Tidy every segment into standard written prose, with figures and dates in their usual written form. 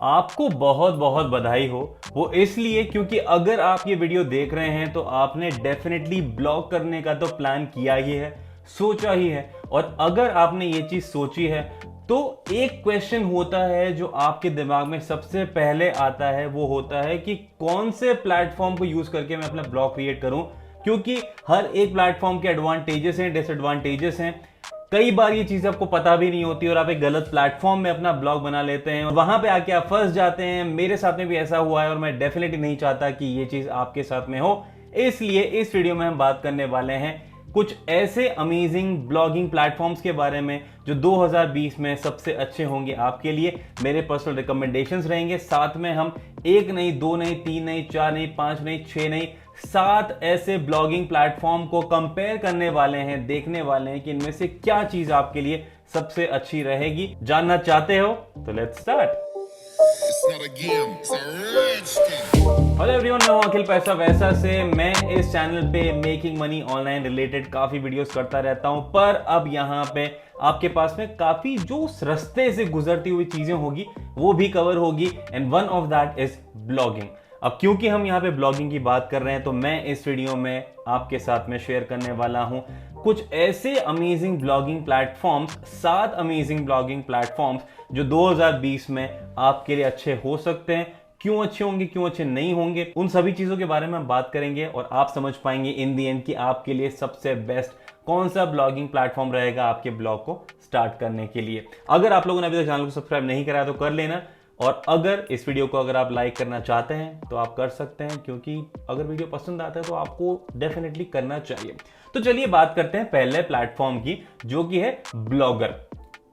आपको बहुत बहुत बधाई हो। वो इसलिए क्योंकि अगर आप ये वीडियो देख रहे हैं तो आपने डेफिनेटली ब्लॉग करने का तो प्लान किया ही है, सोचा ही है। और अगर आपने ये चीज सोची है तो एक क्वेश्चन होता है जो आपके दिमाग में सबसे पहले आता है, वो होता है कि कौन से प्लेटफॉर्म को यूज करके मैं अपना ब्लॉग क्रिएट करूं। क्योंकि हर एक प्लेटफॉर्म के एडवांटेजेस हैं, डिसएडवांटेजेस हैं। कई बार ये चीज आपको पता भी नहीं होती और आप एक गलत प्लेटफॉर्म में अपना ब्लॉग बना लेते हैं और वहां पे आके आप फंस जाते हैं। मेरे साथ में भी ऐसा हुआ है और मैं डेफिनेटली नहीं चाहता कि ये चीज आपके साथ में हो। इसलिए इस वीडियो में हम बात करने वाले हैं कुछ ऐसे अमेजिंग ब्लॉगिंग प्लेटफॉर्म्स के बारे में जो 2020 में सबसे अच्छे होंगे आपके लिए। मेरे पर्सनल रिकमेंडेशंस रहेंगे, साथ में हम एक नहीं, दो नहीं, तीन नहीं, चार नहीं, पांच नहीं, छह नहीं, 7 ऐसे ब्लॉगिंग प्लेटफॉर्म को कंपेयर करने वाले हैं, देखने वाले हैं कि इनमें से क्या चीज आपके लिए सबसे अच्छी रहेगी। जानना चाहते हो तो लेट्स स्टार्ट। हेलो एवरीवन, मैं हूं अखिल पैसा वैसा से। मैं इस चैनल पे मेकिंग मनी ऑनलाइन रिलेटेड काफी वीडियोस करता रहता हूं, पर अब यहां पे आपके पास में काफी जो उस रास्ते से गुजरती हुई चीजें होगी वो भी कवर होगी, and one of that is blogging. अब क्योंकि हम यहाँ पे ब्लॉगिंग की बात कर रहे हैं तो मैं इस वीडियो में आपके साथ में शेयर करने वाला हूं कुछ ऐसे amazing blogging platforms, 7 amazing blogging platforms जो 2020 में आपके लिए अच्छे हो सकते हैं। क्यों अच्छे होंगे, क्यों अच्छे नहीं होंगे, उन सभी चीजों के बारे में हम बात करेंगे और आप समझ पाएंगे इन दी एंड कि आपके लिए सबसे बेस्ट कौन सा ब्लॉगिंग प्लेटफॉर्म रहेगा आपके ब्लॉग को स्टार्ट करने के लिए। अगर आप लोगों ने अभी तक चैनल को सब्सक्राइब नहीं करा तो कर लेना, और अगर इस वीडियो को अगर आप लाइक करना चाहते हैं तो आप कर सकते हैं, क्योंकि अगर वीडियो पसंद आता है तो आपको डेफिनेटली करना चाहिए। तो चलिए बात करते हैं पहले प्लेटफॉर्म की, जो कि है ब्लॉगर।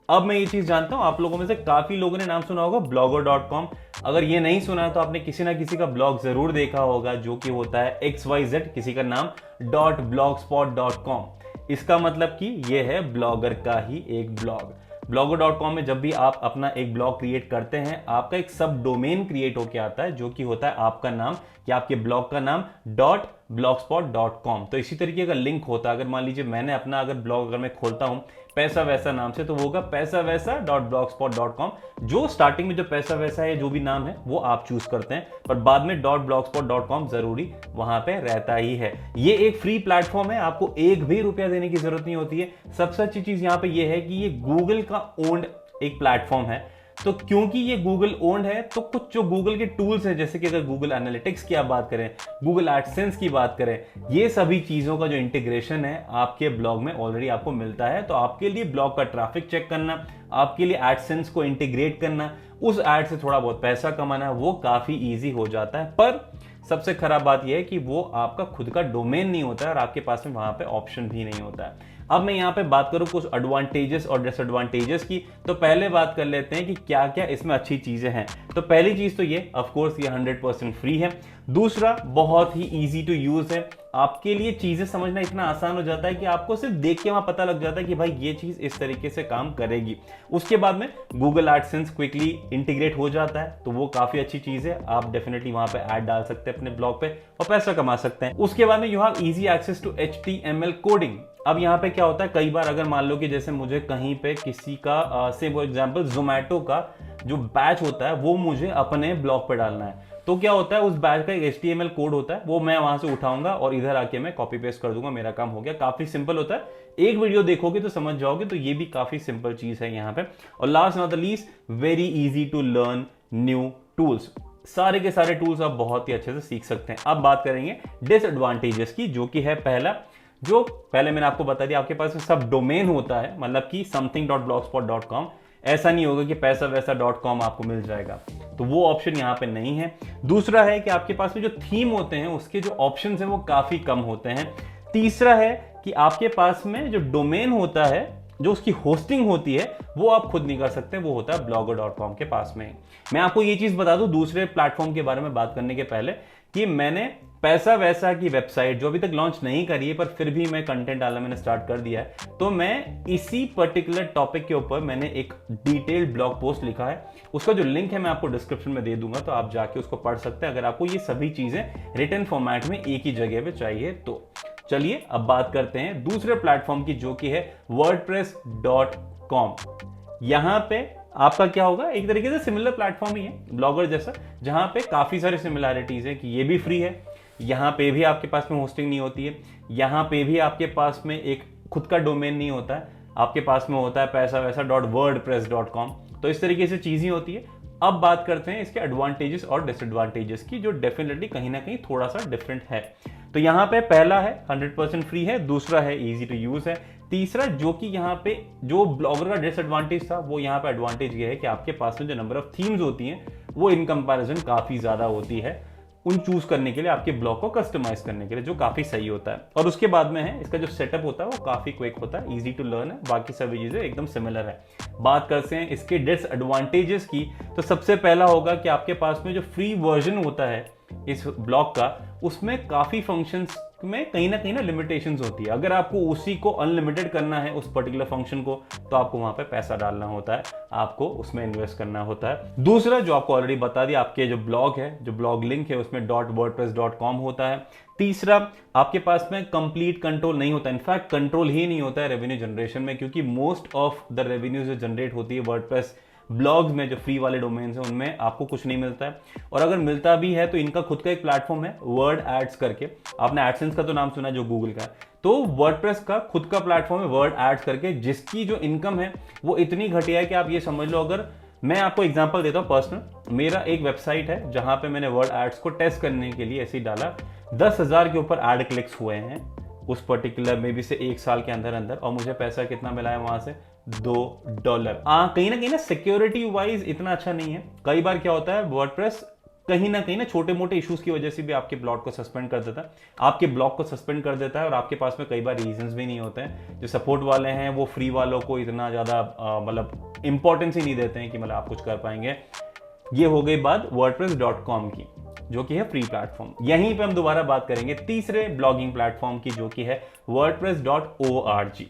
अब मैं ये चीज जानता हूं आप लोगों में से काफी लोगों ने नाम सुना होगा blogger.com। अगर ये नहीं सुना है तो आपने किसी ना किसी का ब्लॉग जरूर देखा होगा, जो कि होता है XYZ किसी का नाम .blogspot.com। इसका मतलब कि ये है ब्लॉगर का ही एक ब्लॉग। blogger.com में जब भी आप अपना एक ब्लॉग क्रिएट करते हैं, आपका एक सब डोमेन क्रिएट होकर आता है, जो कि होता है आपका नाम या आपके ब्लॉग का नाम .blogspot.com। तो इसी तरीके का लिंक होता है। अगर मान लीजिए मैंने अपना अगर ब्लॉग अगर मैं खोलता हूं पैसा वैसा नाम से, तो वो होगा पैसा वैसा .blogspot.com। जो स्टार्टिंग में जो पैसा वैसा है, जो भी नाम है वो आप चूज करते हैं, पर बाद में .blogspot.com जरूरी वहां पे रहता ही है। ये एक फ्री प्लेटफॉर्म है, आपको एक भी रुपया देने की जरूरत नहीं होती है। सबसे अच्छी चीज यहाँ पे ये है कि ये गूगल का ओन्ड एक प्लेटफॉर्म है। तो क्योंकि ये गूगल ओन्ड है तो कुछ जो गूगल के टूल्स हैं, जैसे कि अगर गूगल एनालिटिक्स की आप बात करें, गूगल एडसेंस की बात करें, ये सभी चीजों का जो इंटीग्रेशन है आपके ब्लॉग में ऑलरेडी आपको मिलता है। तो आपके लिए ब्लॉग का ट्रैफिक चेक करना, आपके लिए एडसेंस को इंटीग्रेट करना, उस एड से थोड़ा बहुत पैसा कमाना, वो काफी ईजी हो जाता है। पर सबसे खराब बात यह है कि वो आपका खुद का डोमेन नहीं होता है और आपके पास में वहां पे ऑप्शन भी नहीं होता है। अब मैं यहाँ पे बात करूं कुछ एडवांटेजेस और डिसएडवांटेजेस की, तो पहले बात कर लेते हैं कि क्या क्या इसमें अच्छी चीजें हैं। तो पहली चीज तो ये, ऑफ कोर्स ये 100% फ्री है। दूसरा, बहुत ही इजी टू यूज है। आपके लिए चीजें समझना इतना आसान हो जाता है कि आपको सिर्फ देख के वहां पता लग जाता है कि भाई ये चीज इस तरीके से काम करेगी। उसके बाद में गूगल एडसेंस क्विकली इंटीग्रेट हो जाता है, तो वो काफी अच्छी चीज है। आप डेफिनेटली वहां पे ऐड डाल सकते हैं अपने ब्लॉग पे और पैसा कमा सकते हैं। उसके बाद में you have easy access to HTML coding. अब यहाँ पे क्या होता है, कई बार अगर मान लो कि जैसे मुझे कहीं पे किसी का से फॉर एग्जांपल जोमैटो का जो बैच होता है वो मुझे अपने ब्लॉग पे डालना है, तो क्या होता है उस बैच का एक HTML कोड होता है, वो मैं वहां से उठाऊंगा और इधर आके मैं कॉपी पेस्ट कर दूंगा, मेरा काम हो गया। काफी सिंपल होता है, एक वीडियो देखोगे तो समझ जाओगे। तो ये भी काफी सिंपल चीज है यहाँ पे। और last not the least, very easy to learn new tools. सारे के सारे टूल्स आप बहुत ही अच्छे से सीख सकते हैं। अब बात करेंगे डिसएडवांटेजेस की, जो कि है पहला, जो पहले मैंने आपको बता दिया, आपके पास सब डोमेन होता है, मतलब कि something.blogspot.com। ऐसा नहीं होगा कि पैसा वैसा .com आपको मिल जाएगा, तो वो ऑप्शन यहाँ पे नहीं है। दूसरा है कि आपके पास में जो थीम होते हैं उसके जो ऑप्शंस हैं वो काफी कम होते हैं। तीसरा है कि आपके पास में जो डोमेन होता है, जो उसकी होस्टिंग होती है, वो आप खुद नहीं कर सकते, वो होता है blogger.com के पास में। मैं आपको ये चीज बता दूं दूसरे प्लेटफॉर्म के बारे में बात करने के पहले, कि मैंने पैसा वैसा की वेबसाइट जो अभी तक लॉन्च नहीं करी है, पर फिर भी मैं कंटेंट डालना मैंने स्टार्ट कर दिया है, तो मैं इसी पर्टिकुलर टॉपिक के ऊपर मैंने एक डिटेल्ड ब्लॉग पोस्ट लिखा है। उसका जो लिंक है मैं आपको डिस्क्रिप्शन में दे दूंगा, तो आप जाके उसको पढ़ सकते हैं, अगर आपको ये सभी चीजें रिटन फॉर्मेट में एक ही जगह पे चाहिए तो। चलिए अब बात करते हैं दूसरे प्लेटफॉर्म की, जो कि है wordpress.com। यहां पे आपका क्या होगा, एक तरीके से सिमिलर प्लेटफॉर्म ही है ब्लॉगर जैसा, जहां पे काफी सारी सिमिलैरिटीज है कि ये भी फ्री है, यहाँ पे भी आपके पास में होस्टिंग नहीं होती है, यहाँ पे भी आपके पास में एक खुद का डोमेन नहीं होता है, आपके पास में होता है paisavesa.wordpress.com। तो इस तरीके से चीजें होती है। अब बात करते हैं इसके एडवांटेजेस और डिसएडवांटेजेस की, जो डेफिनेटली कहीं ना कहीं थोड़ा सा डिफरेंट है। तो यहाँ पे पहला है 100% फ्री है, दूसरा है इजी टू यूज है, तीसरा जो कि यहाँ पे जो ब्लॉगर का डिसएडवांटेज था वो यहाँ पे एडवांटेज ये है कि आपके पास में जो नंबर ऑफ थीम्स होती हैं वो इन कंपैरिजन काफी ज्यादा होती है उन चूज करने के लिए, आपके ब्लॉग को कस्टमाइज करने के लिए, जो काफी सही होता है। और उसके बाद में है इसका जो सेटअप होता है वो काफी क्विक होता है, इजी टू लर्न है, बाकी सभी चीजें एकदम सिमिलर है। बात करते हैं इसके डिसएडवांटेजेस की, तो सबसे पहला होगा कि आपके पास में जो फ्री वर्जन होता है इस ब्लॉग का, उसमें काफी फंक्शंस में कहीं ना लिमिटेशंस होती है। अगर आपको उसी को अनलिमिटेड करना है उस पर्टिकुलर फंक्शन को, तो आपको वहां पे पैसा डालना होता है, आपको उसमें इन्वेस्ट करना होता है। दूसरा जो आपको ऑलरेडी बता दिया, आपके जो ब्लॉग है, जो ब्लॉग लिंक है उसमें .wordpress.com होता है। तीसरा, आपके पास में कंप्लीट कंट्रोल नहीं होता, इनफैक्ट कंट्रोल ही नहीं होता है रेवेन्यू जनरेशन में, क्योंकि मोस्ट ऑफ द रेवेन्यू जो जनरेट होती है वर्डप्रेस ब्लॉग्स में, जो फ्री वाले डोमेन्स हैं उनमें आपको कुछ नहीं मिलता है। और अगर मिलता भी है तो इनका खुद का एक प्लेटफॉर्म है वर्ड एड्स करके, आपने एडसेंस का तो नाम सुना है जो गूगल का है, तो वर्डप्रेस का खुद का प्लेटफॉर्म है वर्ड एड्स करके, जिसकी जो इनकम है वो इतनी घटिया है कि आप ये समझ लो, अगर मैं आपको एग्जांपल देता हूं पर्सनल, मेरा एक वेबसाइट है जहां पे मैंने वर्ड एड्स को टेस्ट करने के लिए ऐसे ही डाला, 10,000 के ऊपर एड क्लिक्स हुए हैं उस पर्टिकुलर में भी से एक साल के अंदर अंदर, और मुझे पैसा कितना मिला है वहां से, $2। कहीं ना सिक्योरिटी वाइज इतना अच्छा नहीं है। कई बार क्या होता है, वर्डप्रेस कहीं ना छोटे मोटे इश्यूज की वजह से भी आपके ब्लॉग को सस्पेंड कर देता है, आपके ब्लॉग को सस्पेंड कर देता है, और आपके पास में कई बार रीजंस भी नहीं होते हैं। जो सपोर्ट वाले हैं वो फ्री वालों को इतना ज्यादा मतलब इंपॉर्टेंस ही नहीं देते हैं कि मतलब आप कुछ कर पाएंगे। ये हो गई बात wordpress.com की, जो कि है फ्री प्लेटफॉर्म। यहीं पे हम दोबारा बात करेंगे तीसरे ब्लॉगिंग प्लेटफॉर्म की, जो कि है wordpress.org।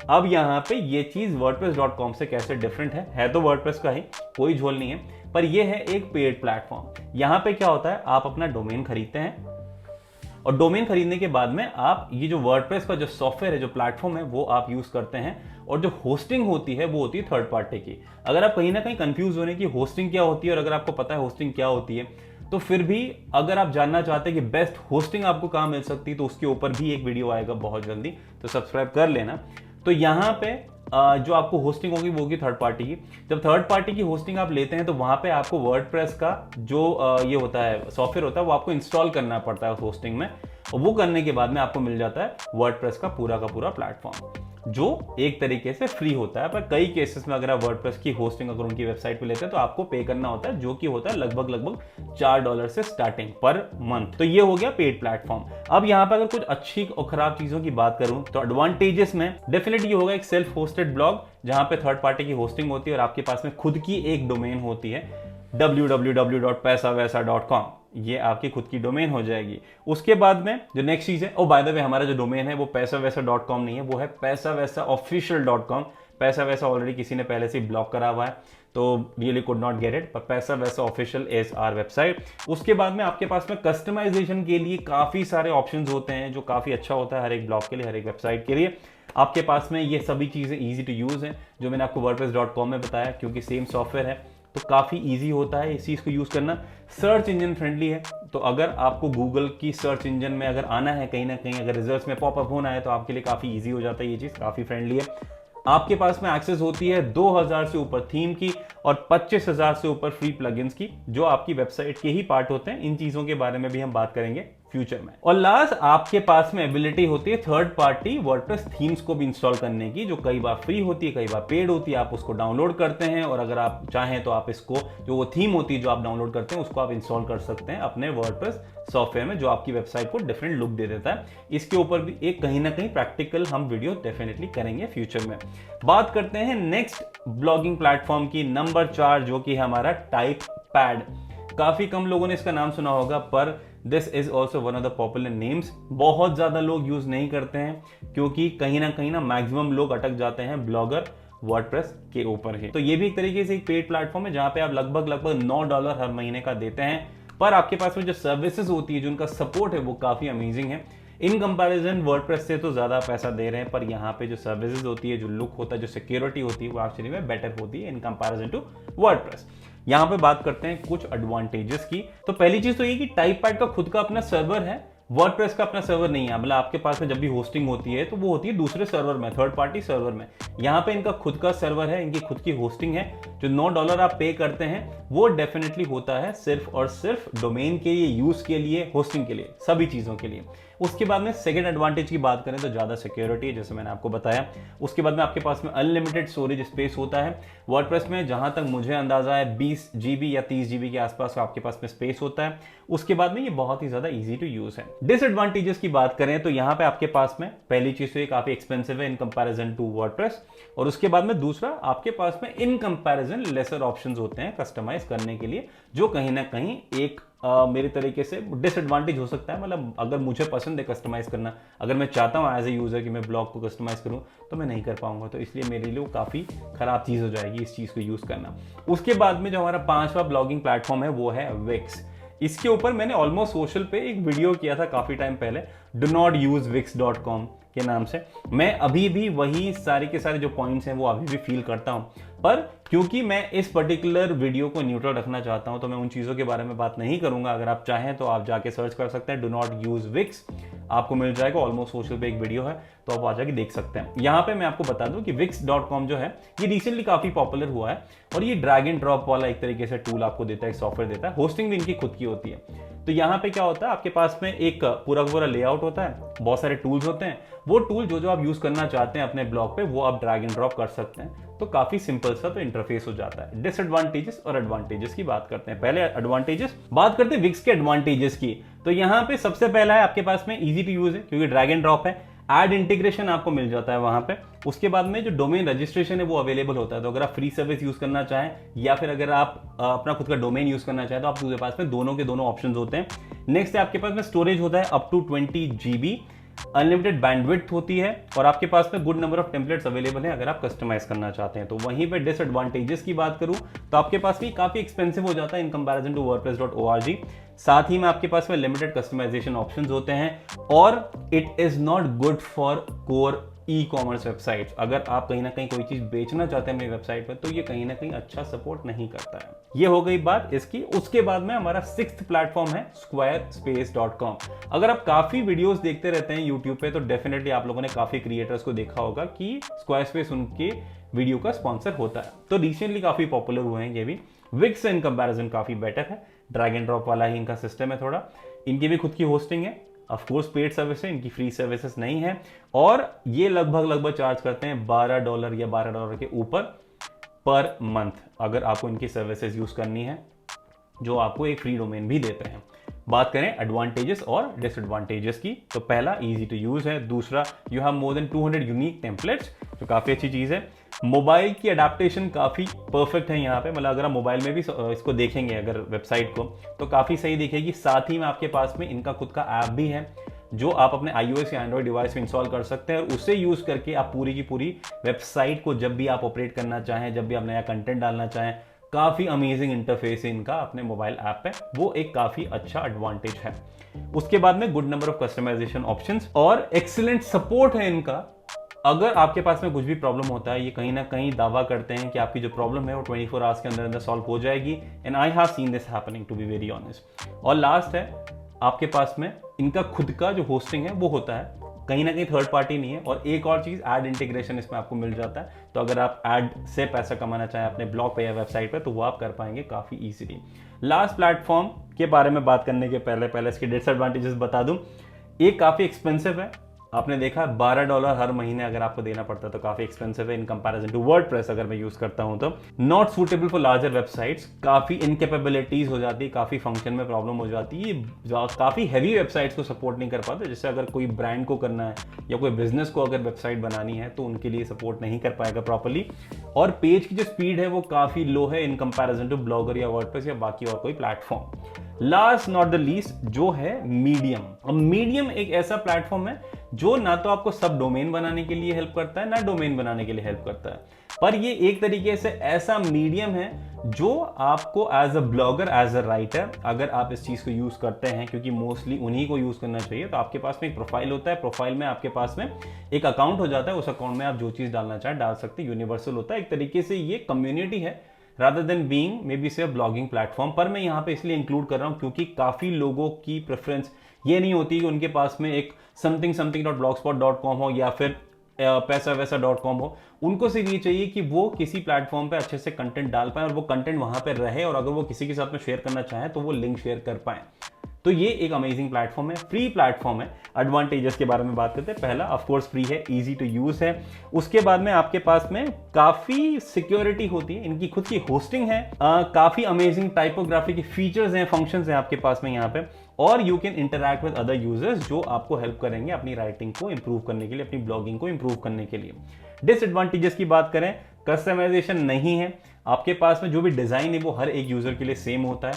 अब यहाँ पे ये चीज wordpress.com से कैसे डिफरेंट है तो wordpress का ही, कोई झोल नहीं है, पर ये है एक पेड प्लेटफॉर्म। यहाँ पे क्या होता है, आप अपना डोमेन खरीदते हैं, और डोमेन खरीदने के बाद में आप ये जो वर्डप्रेस का जो सॉफ्टवेयर है, जो प्लेटफॉर्म है, वो आप यूज करते हैं, और जो होस्टिंग होती है वो होती है थर्ड पार्टी की। अगर आप कहीं ना कहीं कंफ्यूज होने की होस्टिंग क्या होती है, और अगर आपको पता है होस्टिंग क्या होती है, तो फिर भी अगर आप जानना चाहते हैं कि बेस्ट होस्टिंग आपको कहां मिल सकती है, तो उसके ऊपर भी एक वीडियो आएगा बहुत जल्दी, तो सब्सक्राइब कर लेना। तो यहाँ पे जो आपको होस्टिंग होगी वो होगी थर्ड पार्टी की। जब थर्ड पार्टी की होस्टिंग आप लेते हैं तो वहां पे आपको वर्डप्रेस का जो ये होता है सॉफ्टवेयर होता है वो आपको इंस्टॉल करना पड़ता है उस होस्टिंग में, और वो करने के बाद में आपको मिल जाता है वर्डप्रेस का पूरा प्लेटफॉर्म, जो एक तरीके से फ्री होता है। पर कई केसेस में अगर आप वर्डप्रेस की होस्टिंग अगर उनकी वेबसाइट पे लेते हैं तो आपको पे करना होता है, जो कि होता है लगभग $4 से स्टार्टिंग पर मंथ। तो ये हो गया पेड प्लेटफॉर्म। अब यहाँ पे अगर कुछ अच्छी और खराब चीजों की बात करूं तो एडवांटेजेस में डेफिनेटली ये होगा एक सेल्फ होस्टेड ब्लॉग, जहां पे थर्ड पार्टी की होस्टिंग होती है और आपके पास में खुद की एक डोमेन होती है www.paisavesa.com, ये आपकी खुद की डोमेन हो जाएगी। उसके बाद में जो नेक्स्ट चीज है, ओ बाय द वे हमारा जो डोमेन है वो paisavesa.com नहीं है, वो है paisavesaofficial.com। पैसावैसा ऑलरेडी किसी ने पहले से ब्लॉक करा हुआ है, तो really could not get it, पर पैसावैसा ऑफिशियल इज आवर वेबसाइट। उसके बाद में आपके पास में कस्टमाइजेशन के लिए काफी सारे ऑप्शंस होते हैं, जो काफी अच्छा होता है हर एक ब्लॉग के लिए, हर एक वेबसाइट के लिए। आपके पास में ये सभी चीजें इजी टू यूज हैं, जो मैंने आपको wordpress.com में बताया, क्योंकि सेम सॉफ्टवेयर है तो काफी इजी होता है इस चीज को यूज करना। सर्च इंजन फ्रेंडली है, तो अगर आपको गूगल की सर्च इंजन में अगर आना है कहीं ना कहीं, अगर रिजल्ट्स में पॉपअप होना है, तो आपके लिए काफी इजी हो जाता है, ये चीज काफी फ्रेंडली है। आपके पास में एक्सेस होती है 2000 से ऊपर थीम की और 25,000 से ऊपर फ्री प्लगइन्स की, जो आपकी वेबसाइट के ही पार्ट होते हैं। इन चीजों के बारे में भी हम बात करेंगे फ्यूचर में। और लास्ट, आपके पास में एबिलिटी होती है थर्ड पार्टी वर्डप्रेस थीम्स को भी इंस्टॉल करने की, जो कई बार फ्री होती है, कई बार पेड होती है। आप उसको डाउनलोड करते हैं, और अगर आप चाहें तो आप इसको, जो वो थीम होती है जो आप डाउनलोड करते हैं, उसको आप इंस्टॉल कर सकते हैं अपने वर्डप्रेस सॉफ्टवेयर में, जो आपकी वेबसाइट को डिफरेंट लुक दे देता है। इसके ऊपर भी एक कहीं ना कहीं प्रैक्टिकल हम वीडियो डेफिनेटली करेंगे फ्यूचर में। बात करते हैं नेक्स्ट ब्लॉगिंग प्लेटफॉर्म की, नंबर 4, जो कि हमारा टाइपपैड। काफी कम लोगों ने इसका नाम सुना होगा, पर this is also one of the popular names. बहुत ज्यादा लोग यूज नहीं करते हैं, क्योंकि कहीं ना मैक्सिमम लोग अटक जाते हैं ब्लॉगर वर्डप्रेस के ऊपर ही। तो ये भी एक तरीके से एक पेड प्लेटफॉर्म है, जहां पे आप लगभग $9 हर महीने का देते हैं, पर आपके पास में जो सर्विसेज होती है, जो उनका सपोर्ट है, वो काफी अमेजिंग है। इन कंपैरिजन वर्डप्रेस से तो ज़्यादा पैसा दे रहे हैं, पर यहाँ पे जो सर्विसेज होती है, जो लुक होता है, जो सिक्योरिटी होती है, वो एक्चुअली में बेटर होती है इन कंपैरिजन टू वर्डप्रेस। यहाँ पे बात करते हैं कुछ एडवांटेजेस की। तो पहली चीज तो ये कि टाइपपैड का खुद का अपना सर्वर है, वर्डप्रेस का अपना सर्वर नहीं है। मतलब आपके पास में जब भी होस्टिंग होती है तो वो होती है दूसरे सर्वर में, थर्ड पार्टी सर्वर में। यहाँ पे इनका खुद का सर्वर है, इनकी खुद की होस्टिंग है। जो $9 आप पे करते हैं वो डेफिनेटली होता है सिर्फ और सिर्फ डोमेन के लिए, यूज के लिए, होस्टिंग के लिए, सभी चीजों के लिए। उसके बाद में सेकंड एडवांटेज की बात करें तो ज़्यादा सिक्योरिटी है, जैसे मैंने आपको बताया। उसके बाद में आपके पास में अनलिमिटेड स्टोरेज स्पेस होता है वर्डप्रेस में, जहां तक मुझे अंदाजा है 20 GB या 30 GB के आसपास आपके पास में स्पेस होता है। उसके बाद में ये बहुत ही ज़्यादा ईजी टू यूज़ है। डिसएडवांटेजेस की बात करें तो यहाँ पे आपके पास में पहली चीज़ तो ये काफ़ी एक्सपेंसिव है इन कंपैरिजन टू वर्डप्रेस, और उसके बाद में दूसरा आपके पास में इन कंपैरिजन लेसर ऑप्शंस होते हैं कस्टमाइज करने के लिए, जो कहीं ना कहीं एक मेरे तरीके से डिसएडवांटेज हो सकता है। मतलब अगर मुझे पसंद है कस्टमाइज करना, अगर मैं चाहता हूँ एज ए यूजर कि मैं ब्लॉग को कस्टमाइज करूँ, तो मैं नहीं कर पाऊंगा, तो इसलिए मेरे लिए वो काफ़ी खराब चीज़ हो जाएगी इस चीज़ को यूज़ करना। उसके बाद में जो हमारा 5वां ब्लॉगिंग प्लेटफॉर्म है वो है विक्स। इसके ऊपर मैंने ऑलमोस्ट सोशल पे एक वीडियो किया था काफ़ी टाइम पहले, डू नॉट यूज wix.com के नाम से। मैं अभी भी वही सारे के सारे जो पॉइंट्स हैं वो अभी भी फील करता हूं, पर क्योंकि मैं इस पर्टिकुलर वीडियो को न्यूट्रल रखना चाहता हूं तो मैं उन चीज़ों के बारे में बात नहीं करूंगा। अगर आप चाहें तो आप जाके सर्च कर सकते हैं डू नॉट यूज विक्स, आपको मिल जाएगा। ऑलमोस्ट सोशल पे एक वीडियो है, तो आप आ जाके देख सकते हैं। यहाँ पे मैं आपको बता दूं कि wix.com जो है ये रिसेंटली काफ़ी पॉपुलर हुआ है, और ये ड्रैग एंड ड्रॉप वाला एक तरीके से टूल आपको देता है, सॉफ्टवेयर देता है। होस्टिंग भी इनकी खुद की होती है। तो यहाँ पे क्या होता है, आपके पास में एक पूरा लेआउट होता है, बहुत सारे टूल्स होते हैं। वो टूल जो आप यूज करना चाहते हैं अपने ब्लॉग पे, वो आप ड्रैग एंड ड्रॉप कर सकते हैं। तो काफी सिंपल सा तो इंटरफेस हो जाता है। डिसएडवांटेजेस और एडवांटेजेस की बात करते हैं। पहले एडवांटेजेस, बात करते हैं विक्स के एडवांटेजेस की। तो यहाँ पे सबसे पहला है आपके पास में इजी टू यूज है, क्योंकि ड्रैग एंड ड्रॉप है। एड इंटीग्रेशन आपको मिल जाता है वहां पे। उसके बाद में जो डोमेन रजिस्ट्रेशन है वो अवेलेबल होता है। तो अगर आप फ्री सर्विस यूज करना चाहें या फिर अगर आप अपना खुद का डोमेन यूज करना चाहें तो आपके पास में दोनों के दोनों ऑप्शंस होते हैं। नेक्स्ट है आपके पास में स्टोरेज होता है up to 20 GB, unlimited bandwidth होती है, और आपके पास में good number of templates available है अगर आप कस्टमाइज करना चाहते हैं। तो वहीं पे डिसएडवांटेजेस की बात करूं तो आपके पास भी काफी एक्सपेंसिव हो जाता है इन कंपैरिजन टू wordpress.org। साथ ही में आपके पास में लिमिटेड कस्टमाइजेशन ऑप्शंस होते हैं, और it is not good for core e-commerce websites. अगर आप कहीं ना कहीं कोई चीज बेचना चाहते हैं अपनी वेबसाइट पर, तो ये कहीं ना कहीं अच्छा सपोर्ट नहीं करता है। ये हो गई बात इसकी। उसके बाद में हमारा 6th प्लेटफॉर्म है squarespace.com। अगर आप काफी वीडियोस देखते रहते हैं यूट्यूब पे, तो डेफिनेटली आप लोगों ने काफी क्रिएटर्स को देखा होगा कि स्क्वायरस्पेस उनके वीडियो का स्पॉन्सर होता है। तो रिसेंटली काफी पॉपुलर हुए हैं ये भी। विक्स इन कंपैरिजन काफी बेटर है, ड्रैग एंड ड्रॉप वाला ही इनका सिस्टम है थोड़ा। इनकी भी खुद की होस्टिंग है, ऑफ कोर्स पेड सर्विस है, इनकी फ्री सर्विसेज नहीं है, और ये लगभग चार्ज करते हैं $12 या $12 के ऊपर पर मंथ अगर आपको इनकी सर्विसेज यूज करनी है, जो आपको एक फ्री डोमेन भी देते हैं। बात करें एडवांटेजेस और डिसएडवांटेजेस की, तो पहला इजी टू यूज है, दूसरा you have more than 200 unique templates, जो काफी अच्छी चीज है। मोबाइल की अडेप्टेशन काफी परफेक्ट है यहाँ पे, मतलब अगर आप मोबाइल में भी इसको देखेंगे अगर वेबसाइट को, तो काफी सही दिखेगी। साथ ही में आपके पास में इनका खुद का ऐप भी है, जो आप अपने iOS या एंड्रॉइड डिवाइस में इंस्टॉल कर सकते हैं, और उसे यूज करके आप पूरी की पूरी वेबसाइट को जब भी आप ऑपरेट करना चाहें, जब भी आप नया कंटेंट डालना चाहें, काफी अमेजिंग इंटरफेस है इनका अपने मोबाइल ऐप पे, वो एक काफी अच्छा एडवांटेज है। उसके बाद में good number of customization options और एक्सीलेंट सपोर्ट है इनका। अगर आपके पास में कुछ भी प्रॉब्लम होता है, ये कहीं ना कहीं दावा करते हैं कि आपकी जो प्रॉब्लम है वो 24 आवर्स के अंदर सॉल्व हो जाएगी, and I have seen this happening to be very honest. और लास्ट है आपके पास में इनका खुद का जो होस्टिंग है वो होता है, कहीं ना कहीं थर्ड पार्टी नहीं है। और एक और चीज, एड इंटीग्रेशन इसमें आपको मिल जाता है, तो अगर आप एड से पैसा कमाना चाहें अपने ब्लॉग पे या वेबसाइट पे, तो वो आप कर पाएंगे काफी इजीली। लास्ट प्लेटफॉर्म के बारे में बात करने के पहले इसके डिसएडवांटेजेस बता दूं। ये काफी एक्सपेंसिव है, आपने देखा $12 हर महीने अगर आपको देना पड़ता है, तो काफी एक्सपेंसिव है इन कंपैरिजन टू वर्डप्रेस अगर मैं यूज करता हूं तो। Not suitable for larger websites, काफी इनकेपेबिलिटीज हो जाती है, काफी फंक्शन में प्रॉब्लम हो जाती है, काफी हैवी वेबसाइट्स को सपोर्ट नहीं कर पाते। जैसे अगर कोई ब्रांड को करना है या कोई बिजनेस को अगर वेबसाइट बनानी है, तो उनके लिए सपोर्ट नहीं कर पाएगा प्रॉपरली। और पेज की जो स्पीड है वो काफी लो है इन कंपैरिजन टू ब्लॉगर या वर्डप्रेस या बाकी और कोई platform. Last not the least जो है मीडियम। अब मीडियम एक ऐसा प्लेटफॉर्म है जो ना तो आपको सब डोमेन बनाने के लिए हेल्प करता है, ना डोमेन बनाने के लिए हेल्प करता है। पर ये एक तरीके से ऐसा मीडियम है जो आपको as a blogger, as a writer, अगर आप इस चीज को यूज करते हैं, क्योंकि मोस्टली उन्हीं को यूज करना चाहिए, तो आपके पास में एक प्रोफाइल होता है, प्रोफाइल में आपके पास में एक अकाउंट हो जाता है, उस अकाउंट में आप जो चीज डालना चाहें डाल सकते हैं, यूनिवर्सल होता है। एक तरीके से ये कम्युनिटी है rather than being may be से ब्लॉगिंग प्लेटफॉर्म। पर मैं यहाँ पे इसलिए इंक्लूड कर रहा हूँ क्योंकि काफी लोगों की प्रेफरेंस ये नहीं होती कि उनके पास में एक something.blogspot.com हो या फिर paisavesa.com हो। उनको सिर्फ ये चाहिए कि वो किसी प्लेटफॉर्म पे अच्छे से कंटेंट डाल पाए और वो कंटेंट वहां पे रहे, और अगर वो किसी के साथ में शेयर करना चाहे तो वो लिंक शेयर कर पाए। तो ये एक अमेजिंग प्लेटफॉर्म है, फ्री प्लेटफॉर्म है। एडवांटेजेस के बारे में बात करते हैं। पहला ऑफ कोर्स फ्री है, इजी टू यूज है। उसके बाद में आपके पास में काफी सिक्योरिटी होती है, इनकी खुद की होस्टिंग है, काफी अमेजिंग टाइपोग्राफी के फीचर्स हैं, फंक्शंस हैं आपके पास में यहाँ पे, और you can interact with other users जो आपको हेल्प करेंगे अपनी राइटिंग को इंप्रूव करने के लिए, अपनी ब्लॉगिंग को इंप्रूव करने के लिए। डिसएडवांटेजेस की बात करें, कस्टमाइजेशन नहीं है आपके पास में, जो भी डिजाइन है वो हर एक यूजर के लिए सेम होता है।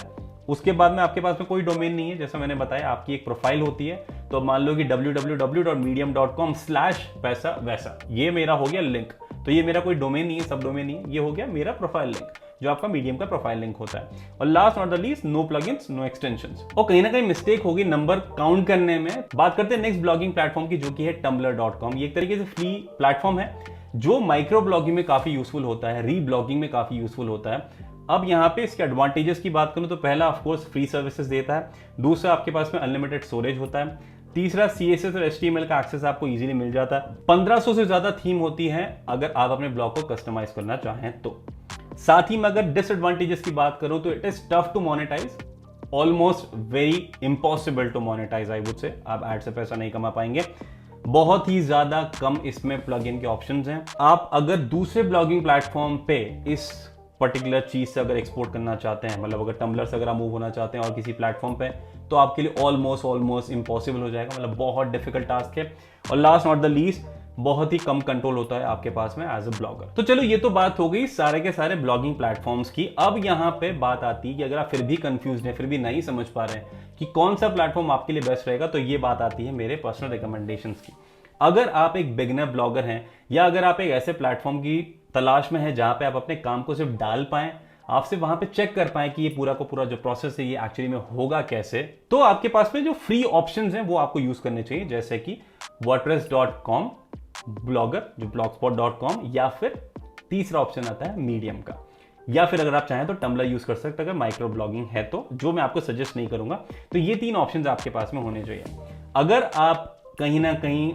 उसके बाद में आपके पास में कोई डोमेन नहीं है, जैसा मैंने बताया आपकी एक प्रोफाइल होती है, तो मान लो कि www.medium.com/paisavesa ये मेरा हो गया लिंक, तो ये मेरा कोई डोमेन नहीं है, सब डोमेन नहीं है, ये हो गया मेरा प्रोफाइल लिंक जो आपका मीडियम का प्रोफाइल लिंक होता है। और last not the least, no plugins, no extensions. और कहीं ना कहीं मिस्टेक होगी नंबर काउंट करने में। बात करते हैं नेक्स्ट ब्लॉगिंग प्लेटफॉर्म की, जो कि है tumblr.com। ये एक तरीके से फ्री प्लेटफॉर्म है जो माइक्रो ब्लॉगिंग में काफी यूजफुल होता है, री ब्लॉगिंग में काफी यूजफुल होता है। अब यहाँ पे इसके एडवांटेजेस की बात करूं तो पहला ऑफ कोर्स फ्री सर्विसेज देता है, दूसरा आपके पास में अनलिमिटेड स्टोरेज होता है, तीसरा CSS और HTML का एक्सेस आपको इजीली मिल जाता है, 1500 से ज्यादा थीम होती है अगर आप अपने ब्लॉग को कस्टमाइज करना चाहें तो। साथ ही में अगर डिसएडवांटेजेस की बात करूं तो it is tough to monetize, almost very impossible to monetize I would say. आप एड से पैसा नहीं कमा पाएंगे, बहुत ही ज्यादा कम इसमें प्लग इन के ऑप्शंस हैं। आप अगर दूसरे ब्लॉगिंग प्लेटफॉर्म पे इस पर्टिकुलर चीज से अगर एक्सपोर्ट करना चाहते हैं, मतलब अगर टम्बलर से अगर आप मूव होना चाहते हैं और किसी प्लेटफॉर्म पे, तो आपके लिए ऑलमोस्ट इम्पॉसिबल हो जाएगा, मतलब बहुत डिफिकल्ट टास्क है। और लास्ट नॉट द लीस्ट, बहुत ही कम कंट्रोल होता है आपके पास में एज अ ब्लॉगर। तो चलो, ये तो बात हो गई सारे के सारे ब्लॉगिंग प्लेटफॉर्म्स की। अब यहाँ पे बात आती है कि अगर आप फिर भी कंफ्यूज हैं, फिर भी नहीं समझ पा रहे हैं कि कौन सा प्लेटफॉर्म आपके लिए बेस्ट रहेगा, तो ये बात आती है मेरे पर्सनल रिकमेंडेशंस की। अगर आप एक बिगिनर ब्लॉगर हैं, या अगर आप एक ऐसे प्लेटफॉर्म की तलाश में हैं जहां पे आप अपने काम को सिर्फ डाल पाएं, आप सिर्फ वहां पे चेक कर पाएं कि ये पूरा का पूरा जो प्रोसेस है ये एक्चुअली में होगा कैसे, तो आपके पास में जो फ्री ऑप्शंस हैं वो आपको यूज करने चाहिए, जैसे कि wordpress.com, ब्लॉगर जो blogspot.com, या फिर तीसरा ऑप्शन आता है मीडियम का, या फिर अगर आप चाहें तो टम्बलर यूज कर सकते हैं अगर माइक्रो ब्लॉगिंग है तो, जो मैं आपको सजेस्ट नहीं करूंगा। तो ये तीन ऑप्शंस आपके पास में होने चाहिए। अगर आप कहीं ना कहीं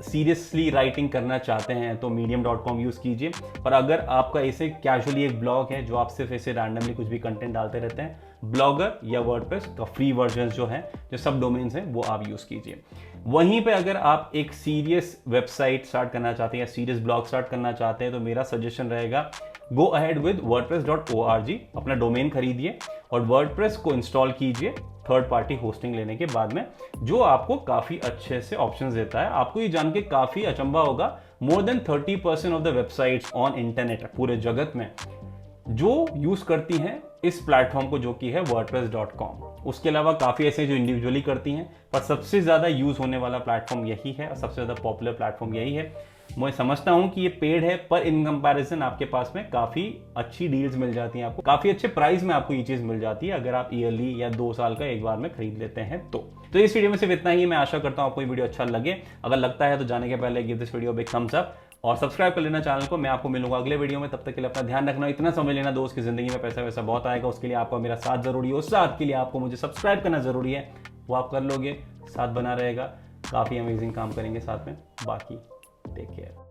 सीरियसली राइटिंग करना चाहते हैं तो medium.com यूज कीजिए, पर अगर आपका ऐसे कैजुअली एक ब्लॉग है जो आप सिर्फ ऐसे रैंडमली कुछ भी कंटेंट डालते रहते हैं, ब्लॉगर या वर्डप्रेस का फ्री वर्जन जो है, जो सब डोमेन्स हैं, वो आप यूज कीजिए। वहीं पे अगर आप एक सीरियस वेबसाइट स्टार्ट करना चाहते हैं या सीरियस ब्लॉग स्टार्ट करना चाहते हैं, तो मेरा सजेशन रहेगा गो अहेड विद wordpress.org। अपना डोमेन खरीदिए और वर्डप्रेस को इंस्टॉल कीजिए थर्ड पार्टी होस्टिंग लेने के बाद में, जो आपको काफी अच्छे से ऑप्शंस देता है। आपको ये जान के काफी अचंभा होगा, more than 30% of the websites on internet पूरे जगत में जो यूज करती हैं इस प्लेटफॉर्म को, जो कि है wordpress.com। उसके अलावा काफी ऐसे जो इंडिविजुअली करती हैं, पर सबसे ज्यादा यूज होने वाला प्लेटफॉर्म यही है और सबसे ज्यादा पॉपुलर प्लेटफॉर्म यही है। मैं समझता हूं कि ये पेड है, पर इन कंपैरिजन आपके पास में काफी अच्छी डील्स मिल जाती हैं, आपको काफी अच्छे प्राइस में आपको ये चीज मिल जाती है अगर आप ईयरली या 2 साल का एक बार में खरीद लेते हैं तो इस वीडियो में सिर्फ इतना ही। मैं आशा करता हूं आपको ये वीडियो अच्छा लगे। अगर लगता है तो जाने के पहले give this video big thumbs up और सब्सक्राइब कर लेना चैनल को। मैं आपको मिलूंगा अगले वीडियो में, तब तक के लिए अपना ध्यान रखना। इतना समझ लेना दोस्त की जिंदगी में पैसा वैसा बहुत आएगा, उसके लिए आपको मेरा साथ जरूरी है। उस साथ के लिए आपको मुझे सब्सक्राइब करना जरूरी है, वो आप कर लोगे, साथ बना रहेगा, काफी अमेजिंग काम करेंगे साथ में। बाकी टेक केयर।